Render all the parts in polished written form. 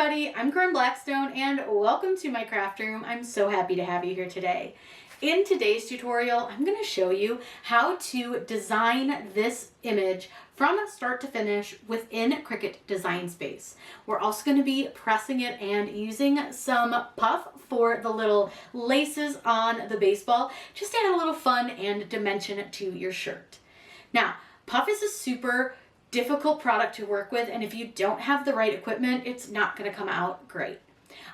everybody, I'm Blackstone and welcome to my craft room. I'm so happy to have you here today. In today's tutorial, I'm going to show you how to design this image from start to finish within Cricut Design Space. We're also going to be pressing it and using some puff for the little laces on the baseball, just to add a little fun and dimension to your shirt. Now, puff is a super difficult product to work with, and if you don't have the right equipment, it's not going to come out great.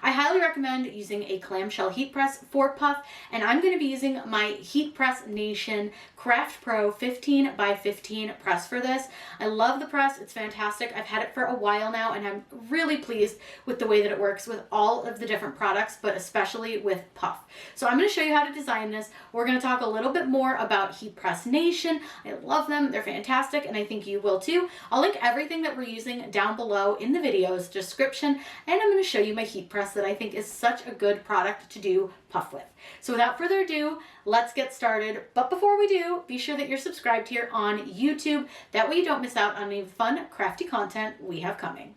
I highly recommend using a clamshell heat press for puff, and I'm going to be using my Heat Press Nation Craft Pro 15 by 15 press for this. I love the press. It's fantastic. I've had it for a while now, and I'm really pleased with the way that it works with all of the different products, but especially with puff. So I'm going to show you how to design this. We're going to talk a little bit more about Heat Press Nation. I love them. They're fantastic, and I think you will too. I'll link everything that we're using down below in the video's description, and I'm going to show you my heat press that I think is such a good product to do puff with. So without further ado, let's get started. But before we do, be sure that you're subscribed here on YouTube. That way you don't miss out on any fun, crafty content we have coming.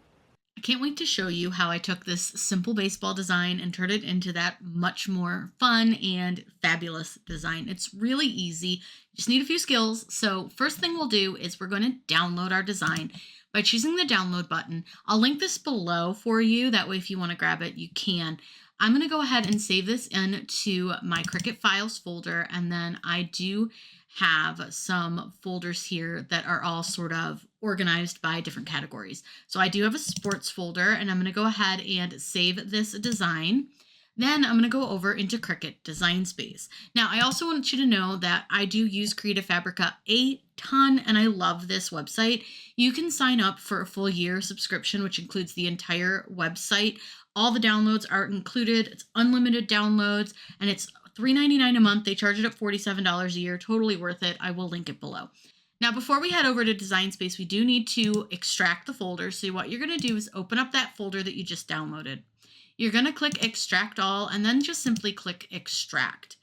I can't wait to show you how I took this simple baseball design and turned it into that much more fun and fabulous design. It's really easy. You just need a few skills. So first thing we'll do is we're going to download our design by choosing the download button. I'll link this below for you. That way if you want to grab it, you can. I'm going to go ahead and save this into my Cricut files folder, and then I do have some folders here that are all sort of organized by different categories. So I do have a sports folder, and I'm going to go ahead and save this design. Then I'm going to go over into Cricut Design Space. Now, I also want you to know that I do use Creative Fabrica a ton, and I love this website. You can sign up for a full year subscription, which includes the entire website. All the downloads are included. It's unlimited downloads, and it's $3.99 a month. They charge it at $47 a year. Totally worth it. I will link it below. Now, before we head over to Design Space, we do need to extract the folder. So what you're going to do is open up that folder that you just downloaded. You're going to click Extract All, and then just simply click Extract.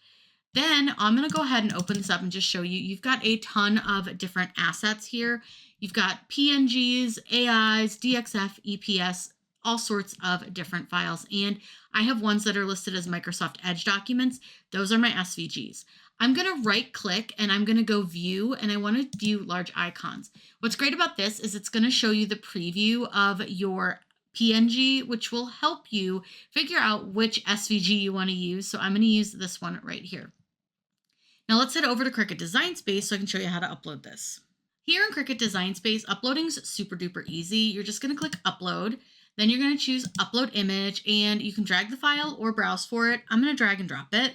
Then I'm going to go ahead and open this up and just show you. You've got a ton of different assets here. You've got PNGs, AIs, DXF, EPS, all sorts of different files. And I have ones that are listed as Microsoft Edge documents. Those are my SVGs. I'm going to right click and I'm going to go view, and I want to view large icons. What's great about this is it's going to show you the preview of your PNG, which will help you figure out which SVG you want to use. So I'm going to use this one right here. Now let's head over to Cricut Design Space so I can show you how to upload this. Here in Cricut Design Space, uploading's super duper easy. You're just going to click Upload. Then you're going to choose Upload Image, and you can drag the file or browse for it. I'm going to drag and drop it.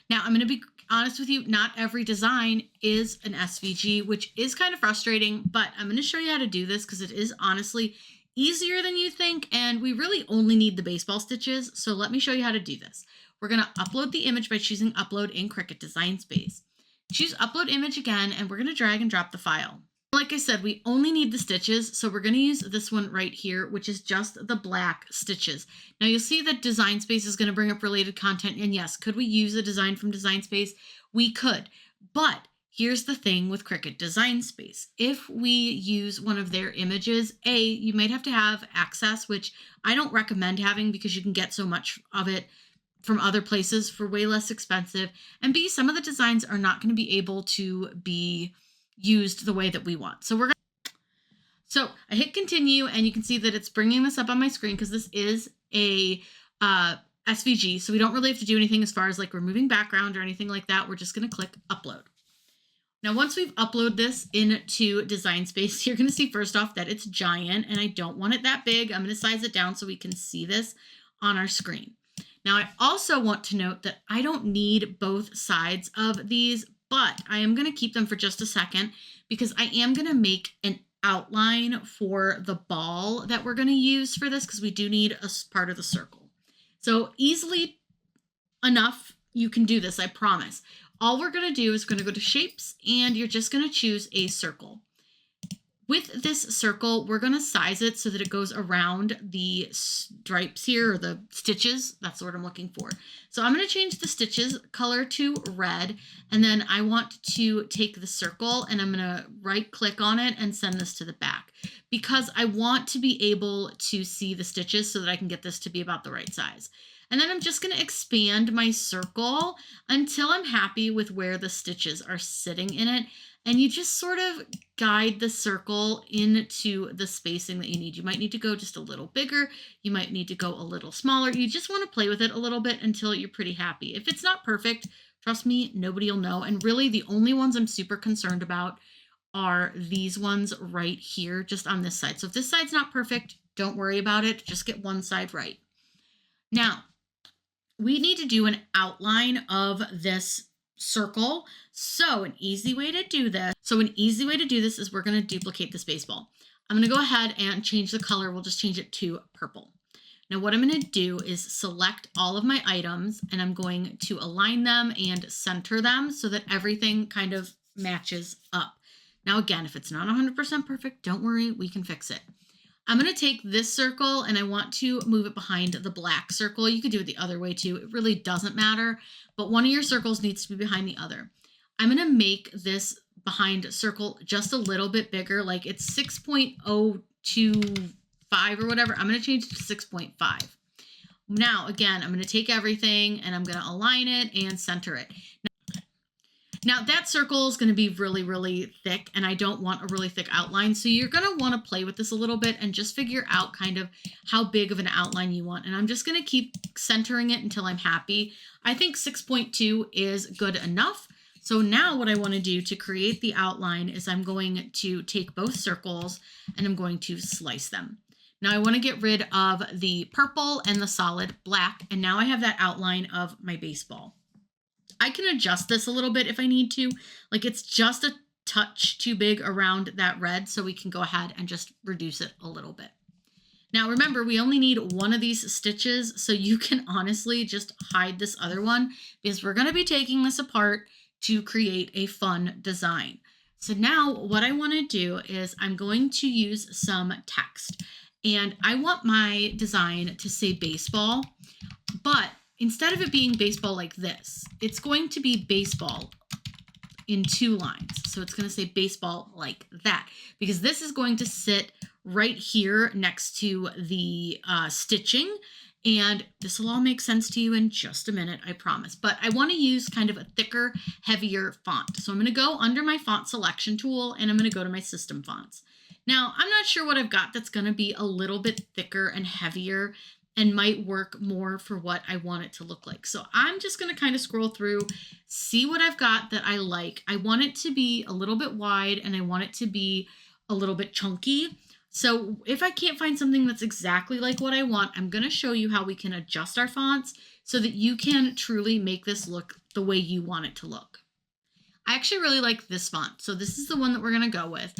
Now, I'm going to be honest with you, not every design is an SVG, which is kind of frustrating, but I'm going to show you how to do this because it is honestly easier than you think, and we really only need the baseball stitches. So let me show you how to do this. We're going to upload the image by choosing Upload in Cricut Design Space. Choose Upload Image again, and we're going to drag and drop the file. Like I said, we only need the stitches, so we're going to use this one right here, which is just the black stitches. Now you'll see that Design Space is going to bring up related content, and yes, could we use a design from Design Space? We could, but here's the thing with Cricut Design Space. If we use one of their images, A, you might have to have access, which I don't recommend having because you can get so much of it from other places for way less expensive, and B, some of the designs are not going to be able to be used the way that we want. So I hit continue, and you can see that it's bringing this up on my screen because this is a SVG. So we don't really have to do anything as far as like removing background or anything like that. We're just going to click upload. Now, once we've uploaded this into Design Space, you're going to see first off that it's giant, and I don't want it that big. I'm going to size it down so we can see this on our screen. Now, I also want to note that I don't need both sides of these, but I am going to keep them for just a second because I am going to make an outline for the ball that we're going to use for this because we do need a part of the circle. So easily enough, you can do this, I promise. All we're going to do is going to go to Shapes, and you're just going to choose a circle. With this circle, we're going to size it so that it goes around the stripes here, or the stitches. That's what I'm looking for. So I'm going to change the stitches color to red, and then I want to take the circle and I'm going to right click on it and send this to the back, because I want to be able to see the stitches so that I can get this to be about the right size. And then I'm just going to expand my circle until I'm happy with where the stitches are sitting in it. And you just sort of guide the circle into the spacing that you need. You might need to go just a little bigger. You might need to go a little smaller. You just want to play with it a little bit until you're pretty happy. If it's not perfect, trust me, nobody will know. And really the only ones I'm super concerned about are these ones right here, just on this side. So if this side's not perfect, don't worry about it. Just get one side right. Now, we need to do an outline of this circle. So an easy way to do this is we're going to duplicate this baseball. I'm going to go ahead and change the color. We'll just change it to purple. Now what I'm going to do is select all of my items and I'm going to align them and center them so that everything kind of matches up. Now again, if it's not 100% perfect, don't worry, we can fix it. I'm going to take this circle and I want to move it behind the black circle. You could do it the other way too. It really doesn't matter, but one of your circles needs to be behind the other. I'm going to make this behind circle just a little bit bigger, like it's 6.025 or whatever. I'm going to change it to 6.5. Now, again, I'm going to take everything and I'm going to align it and center it. Now that circle is going to be really, really thick and I don't want a really thick outline. So you're going to want to play with this a little bit and just figure out kind of how big of an outline you want. And I'm just going to keep centering it until I'm happy. I think 6.2 is good enough. So now what I want to do to create the outline is I'm going to take both circles and I'm going to slice them. Now I want to get rid of the purple and the solid black. And now I have that outline of my baseball. I can adjust this a little bit if I need to. Like it's just a touch too big around that red, so we can go ahead and just reduce it a little bit. Now remember, we only need one of these stitches, so you can honestly just hide this other one because we're going to be taking this apart to create a fun design. So now what I want to do is I'm going to use some text, and I want my design to say baseball, but instead of it being baseball like this, it's going to be baseball in 2 lines. So it's going to say baseball like that, because this is going to sit right here next to the stitching. And this will all make sense to you in just a minute, I promise. But I want to use kind of a thicker, heavier font. So I'm going to go under my font selection tool and I'm going to go to my system fonts. Now, I'm not sure what I've got that's going to be a little bit thicker and heavier and might work more for what I want it to look like. So I'm just going to kind of scroll through, see what I've got that I like. I want it to be a little bit wide and I want it to be a little bit chunky. So if I can't find something that's exactly like what I want, I'm going to show you how we can adjust our fonts so that you can truly make this look the way you want it to look. I actually really like this font. So this is the one that we're going to go with.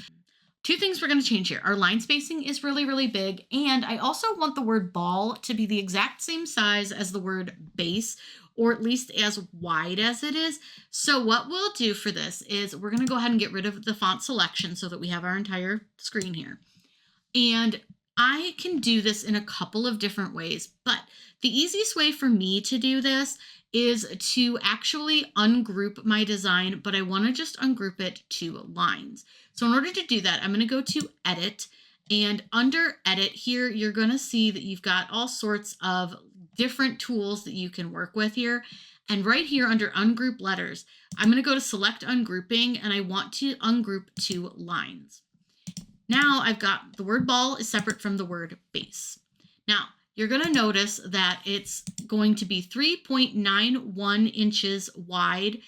2 things we're going to change here. Our line spacing is really, really big. And I also want the word ball to be the exact same size as the word base, or at least as wide as it is. So what we'll do for this is we're going to go ahead and get rid of the font selection so that we have our entire screen here. And I can do this in a couple of different ways, but the easiest way for me to do this is to actually ungroup my design, but I want to just ungroup it to lines. So in order to do that, I'm going to go to Edit, and under Edit here, you're going to see that you've got all sorts of different tools that you can work with here. And right here under Ungroup Letters, I'm going to go to Select Ungrouping, and I want to ungroup to lines. Now I've got the word ball is separate from the word base. Now, you're going to notice that it's going to be 3.91 inches wide,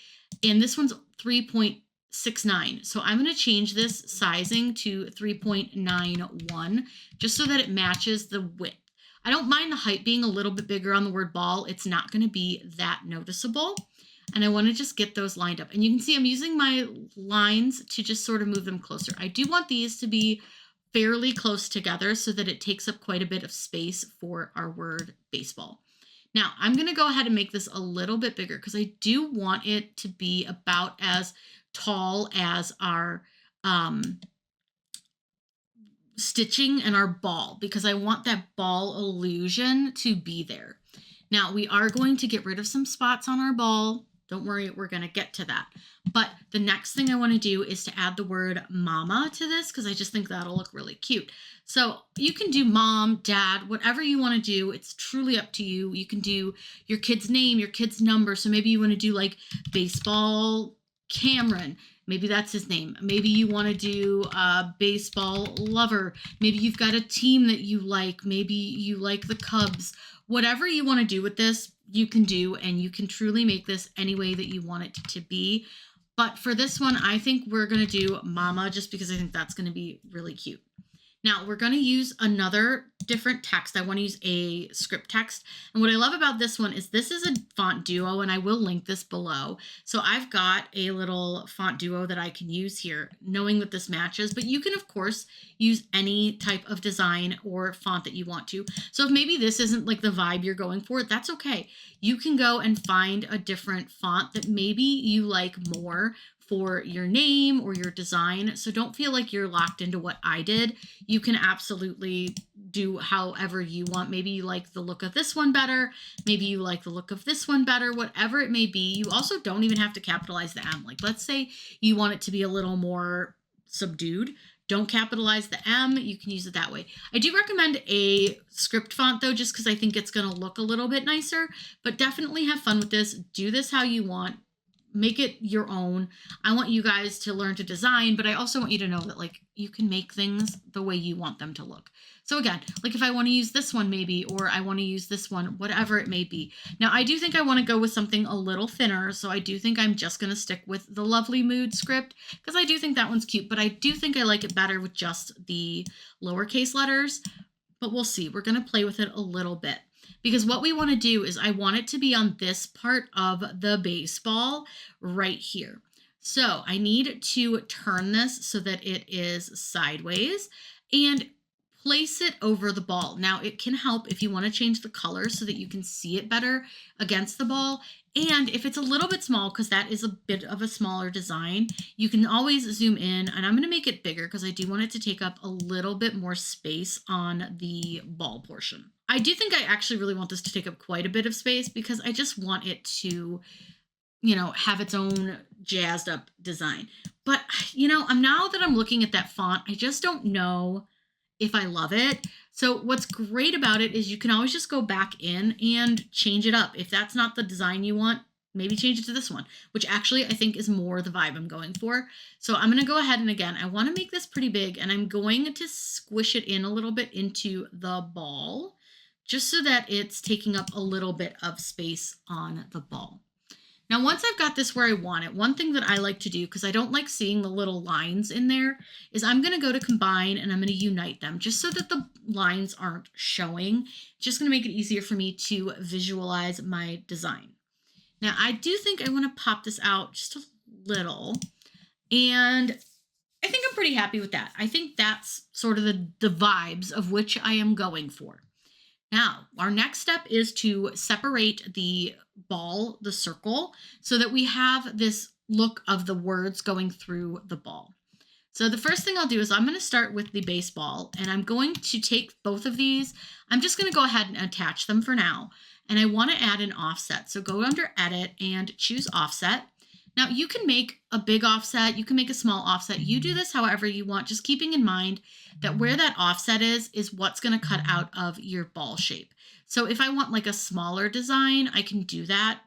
and this one's 3.69. So I'm going to change this sizing to 3.91 just so that it matches the width. I don't mind the height being a little bit bigger on the word ball. It's not going to be that noticeable. And I want to just get those lined up. And you can see I'm using my lines to just sort of move them closer. I do want these to be fairly close together so that it takes up quite a bit of space for our word baseball. Now I'm going to go ahead and make this a little bit bigger because I do want it to be about as tall as our stitching and our ball because I want that ball illusion to be there. Now we are going to get rid of some spots on our ball. Don't worry, we're going to get to that. But the next thing I want to do is to add the word mama to this because I just think that'll look really cute. So you can do mom, dad, whatever you want to do. It's truly up to you. You can do your kid's name, your kid's number. So maybe you want to do like baseball Cameron. Maybe that's his name. Maybe you want to do baseball lover. Maybe you've got a team that you like. Maybe you like the Cubs. Whatever you want to do with this, you can do, and you can truly make this any way that you want it to be. But for this one, I think we're going to do mama just because I think that's going to be really cute. Now we're going to use another different text. I want to use a script text. And what I love about this one is this is a font duo, and I will link this below. So I've got a little font duo that I can use here, knowing that this matches, but you can of course use any type of design or font that you want to. So if maybe this isn't like the vibe you're going for, that's okay. You can go and find a different font that maybe you like more for your name or your design. So don't feel like you're locked into what I did. You can absolutely do however you want. Maybe you like the look of this one better. Maybe you like the look of this one better, whatever it may be. You also don't even have to capitalize the M. Like let's say you want it to be a little more subdued. Don't capitalize the M. You can use it that way. I do recommend a script font though, just because I think it's going to look a little bit nicer, but definitely have fun with this. Do this how you want. Make it your own. I want you guys to learn to design, but I also want you to know that like you can make things the way you want them to look. So again, like if I want to use this one maybe, or I want to use this one, whatever it may be. Now I do think I want to go with something a little thinner. So I do think I'm just going to stick with the Lovely Mood script because I do think that one's cute, but I do think I like it better with just the lowercase letters, but we'll see. We're going to play with it a little bit. Because what we want to do is I want it to be on this part of the baseball right here. So I need to turn this so that it is sideways and place it over the ball. Now it can help if you want to change the color so that you can see it better against the ball. And if it's a little bit small, because that is a bit of a smaller design, you can always zoom in, and I'm going to make it bigger because I do want it to take up a little bit more space on the ball portion. I do think I actually really want this to take up quite a bit of space because I just want it to, have its own jazzed up design. But, now that I'm looking at that font, I just don't know if I love it. So what's great about it is you can always just go back in and change it up. If that's not the design you want, maybe change it to this one, which actually I think is more the vibe I'm going for. So I'm going to go ahead and again, I want to make this pretty big and I'm going to squish it in a little bit into the ball just so that it's taking up a little bit of space on the ball. Now, once I've got this where I want it, one thing that I like to do, because I don't like seeing the little lines in there, is I'm going to go to combine and I'm going to unite them just so that the lines aren't showing. It's just going to make it easier for me to visualize my design. Now, I do think I want to pop this out just a little, and I think I'm pretty happy with that. I think that's sort of the vibes of which I am going for. Now, our next step is to separate the ball, the circle, so that we have this look of the words going through the ball. So the first thing I'll do is I'm going to start with the baseball, and I'm going to take both of these. I'm just going to go ahead and attach them for now. And I want to add an offset. So go under Edit and choose Offset. Now you can make a big offset, you can make a small offset. You do this however you want, just keeping in mind that where that offset is what's going to cut out of your ball shape. So if I want like a smaller design, I can do that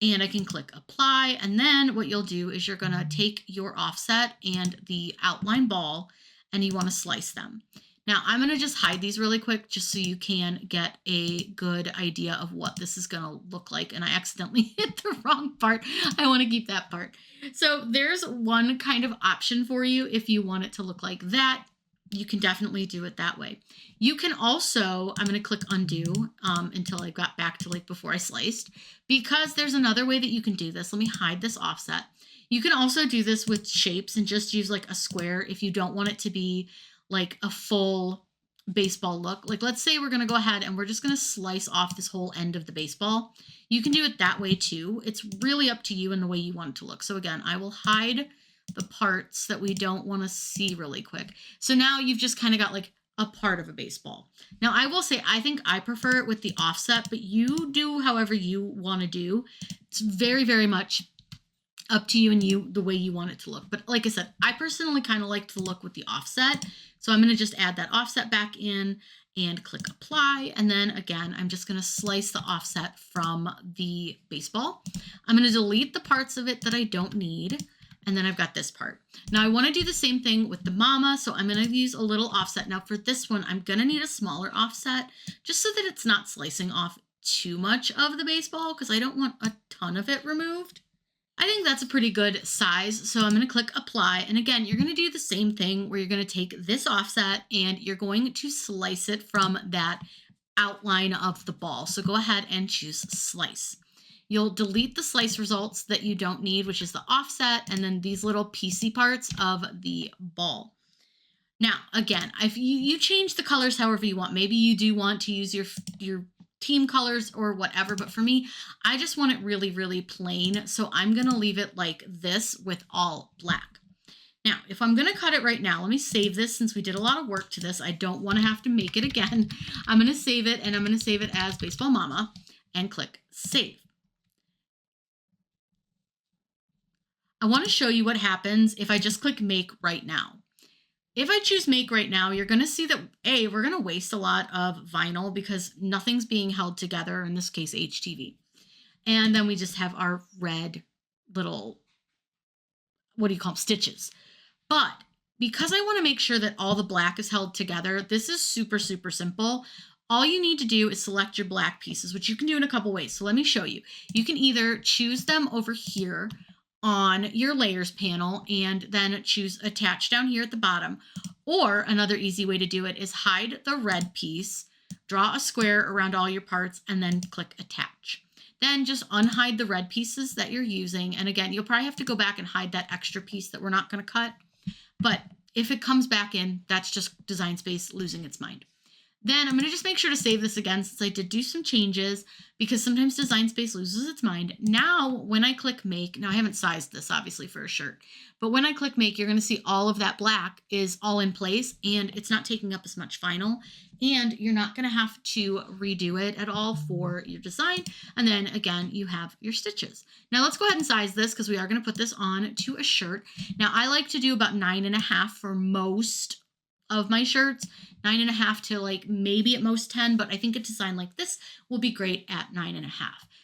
and I can click Apply. And then what you'll do is you're going to take your offset and the outline ball and you want to slice them. Now I'm going to just hide these really quick just so you can get a good idea of what this is going to look like. And I accidentally hit the wrong part. I want to keep that part. So there's one kind of option for you. If you want it to look like that, you can definitely do it that way. You can also, I'm going to click undo until I got back to like before I sliced, because there's another way that you can do this. Let me hide this offset. You can also do this with shapes and just use like a square if you don't want it to be like a full baseball look. Like let's say we're going to go ahead and we're just going to slice off this whole end of the baseball. You can do it that way too. It's really up to you and the way you want it to look. So again, I will hide the parts that we don't want to see really quick. So now you've just kind of got like a part of a baseball. Now I will say, I think I prefer it with the offset, but you do however you want to do. It's very, very much up to you and the way you want it to look. But like I said, I personally kind of like the look with the offset. So I'm going to just add that offset back in and click apply. And then again, I'm just going to slice the offset from the baseball. I'm going to delete the parts of it that I don't need. And then I've got this part. Now I want to do the same thing with the mama. So I'm going to use a little offset. Now for this one, I'm going to need a smaller offset just so that it's not slicing off too much of the baseball because I don't want a ton of it removed. I think that's a pretty good size. So I'm going to click apply. And again, you're going to do the same thing where you're going to take this offset and you're going to slice it from that outline of the ball. So go ahead and choose slice. You'll delete the slice results that you don't need, which is the offset, and then these little piecey parts of the ball. Now, again, if you change the colors however you want. Maybe you do want to use your team colors or whatever, but for me, I just want it really, really plain. So I'm going to leave it like this with all black. Now, if I'm going to cut it right now, let me save this since we did a lot of work to this. I don't want to have to make it again. I'm going to save it, and I'm going to save it as Baseball Mama and click save. I want to show you what happens if I just click make right now. If I choose make right now, you're going to see that we're going to waste a lot of vinyl because nothing's being held together, in this case, HTV. And then we just have our red little, what do you call them, stitches. But because I want to make sure that all the black is held together, this is super, super simple. All you need to do is select your black pieces, which you can do in a couple ways. So let me show you. You can either choose them over here on your layers panel and then choose attach down here at the bottom. Or another easy way to do it is hide the red piece, draw a square around all your parts, and then click attach. Then just unhide the red pieces that you're using. And again, you'll probably have to go back and hide that extra piece that we're not going to cut. But if it comes back in, that's just Design Space losing its mind. Then I'm going to just make sure to save this again since I did do some changes because sometimes Design Space loses its mind. Now, when I click make, now I haven't sized this obviously for a shirt, but when I click make, you're going to see all of that black is all in place and it's not taking up as much vinyl, and you're not going to have to redo it at all for your design. And then again, you have your stitches. Now let's go ahead and size this because we are going to put this on to a shirt. Now I like to do about 9.5 for most of my shirts, 9.5 to like maybe at most 10, but I think a design like this will be great at 9.5.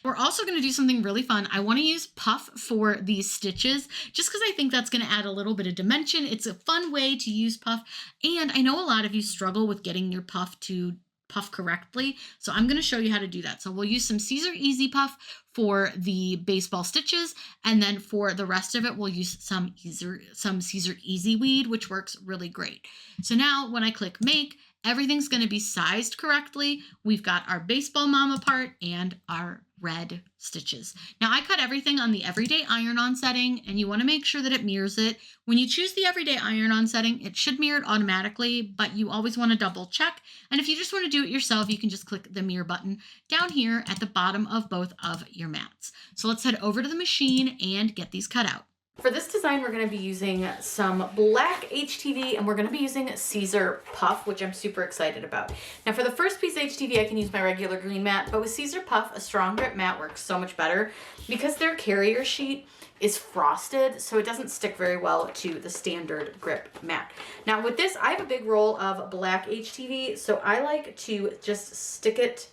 We're also going to do something really fun. I want to use Puff for these stitches just because I think that's going to add a little bit of dimension. It's a fun way to use Puff, and I know a lot of you struggle with getting your Puff to puff correctly, so I'm going to show you how to do that. So we'll use some Siser Easy Puff for the baseball stitches, and then for the rest of it we'll use some Siser Easy Weed, which works really great. So now when I click make, everything's going to be sized correctly. We've got our Baseball Mama part and our red stitches. Now I cut everything on the everyday iron-on setting, and you want to make sure that it mirrors it. When you choose the everyday iron-on setting, it should mirror it automatically, but you always want to double check. And if you just want to do it yourself, you can just click the mirror button down here at the bottom of both of your mats. So let's head over to the machine and get these cut out. For this design, we're going to be using some black HTV, and we're going to be using Siser Puff, which I'm super excited about. Now for the first piece of HTV, I can use my regular green mat, but with Siser Puff, a strong grip mat works so much better because their carrier sheet is frosted, so it doesn't stick very well to the standard grip mat. Now with this, I have a big roll of black HTV, so I like to just stick it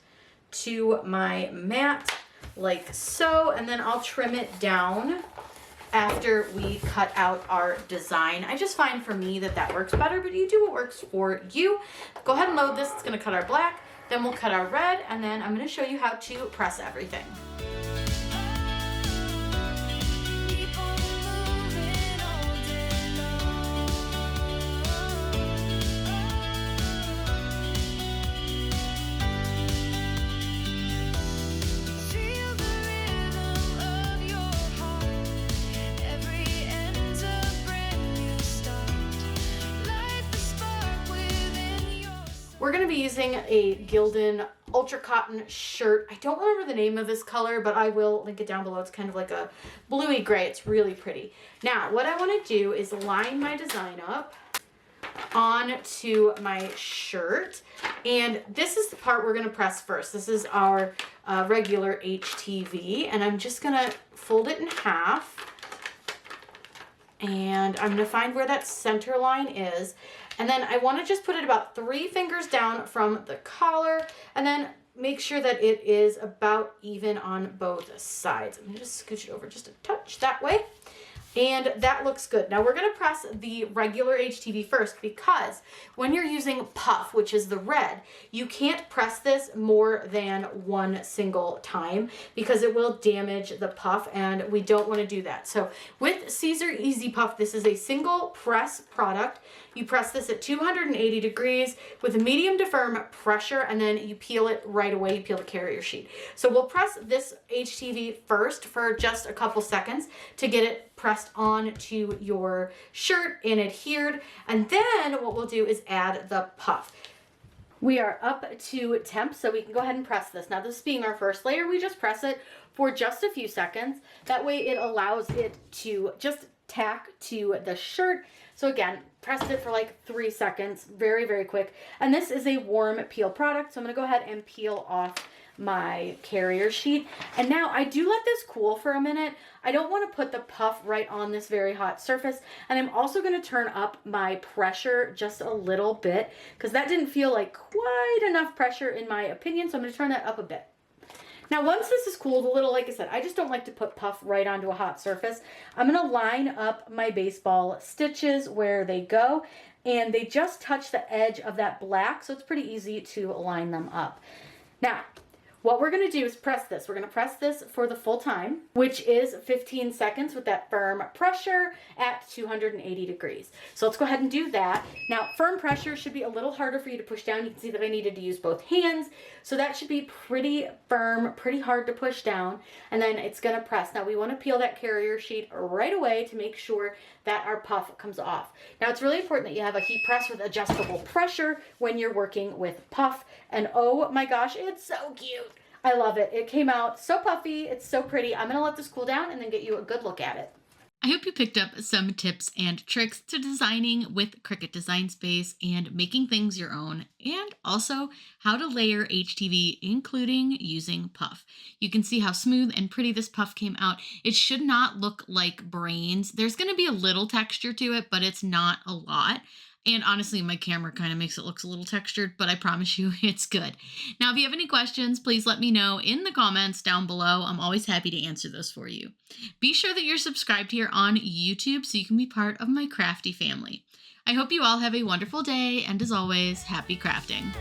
to my mat like so, and then I'll trim it down after we cut out our design. I just find for me that that works better, but you do what works for you. Go ahead and load this. It's going to cut our black, then we'll cut our red, and then I'm going to show you how to press everything. We're going to be using a Gildan ultra cotton shirt. I don't remember the name of this color, but I will link it down below. It's kind of like a bluey gray. It's really pretty. Now, what I want to do is line my design up onto my shirt, and this is the part we're going to press first. This is our regular HTV, and I'm just going to fold it in half, and I'm going to find where that center line is, and then I want to just put it about 3 fingers down from the collar, and then make sure that it is about even on both sides. I'm going to just scooch it over just a touch that way. And that looks good. Now we're going to press the regular HTV first, because when you're using Puff, which is the red, you can't press this more than 1 single time because it will damage the puff, and we don't want to do that. So with Siser Easy Puff, this is a single press product. You press this at 280 degrees with a medium to firm pressure, and then you peel it right away. You peel the carrier sheet. So we'll press this HTV first for just a couple seconds to get it pressed onto your shirt and adhered. And then what we'll do is add the puff. We are up to temp, so we can go ahead and press this. Now, this being our first layer, we just press it for just a few seconds. That way it allows it to just tack to the shirt. So again, press it for like 3 seconds, very, very quick. And this is a warm peel product, so I'm gonna go ahead and peel off my carrier sheet. And now I do let this cool for a minute. I don't want to put the puff right on this very hot surface. And I'm also going to turn up my pressure just a little bit, because that didn't feel like quite enough pressure in my opinion. So I'm going to turn that up a bit. Now, once this is cooled a little, like I said, I just don't like to put puff right onto a hot surface. I'm going to line up my baseball stitches where they go, and they just touch the edge of that black, so it's pretty easy to line them up. Now, what we're going to do is press this. We're going to press this for the full time, which is 15 seconds with that firm pressure at 280 degrees. So let's go ahead and do that. Now, firm pressure should be a little harder for you to push down. You can see that I needed to use both hands. So that should be pretty firm, pretty hard to push down. And then it's going to press. Now, we want to peel that carrier sheet right away to make sure that our puff comes off. Now, it's really important that you have a heat press with adjustable pressure when you're working with puff. And oh my gosh, it's so cute. I love it. It came out so puffy. It's so pretty. I'm going to let this cool down and then get you a good look at it. I hope you picked up some tips and tricks to designing with Cricut Design Space and making things your own, and also how to layer HTV, including using puff. You can see how smooth and pretty this puff came out. It should not look like brains. There's going to be a little texture to it, but it's not a lot. And honestly, my camera kind of makes it look a little textured, but I promise you it's good. Now, if you have any questions, please let me know in the comments down below. I'm always happy to answer those for you. Be sure that you're subscribed here on YouTube so you can be part of my crafty family. I hope you all have a wonderful day, and as always, happy crafting.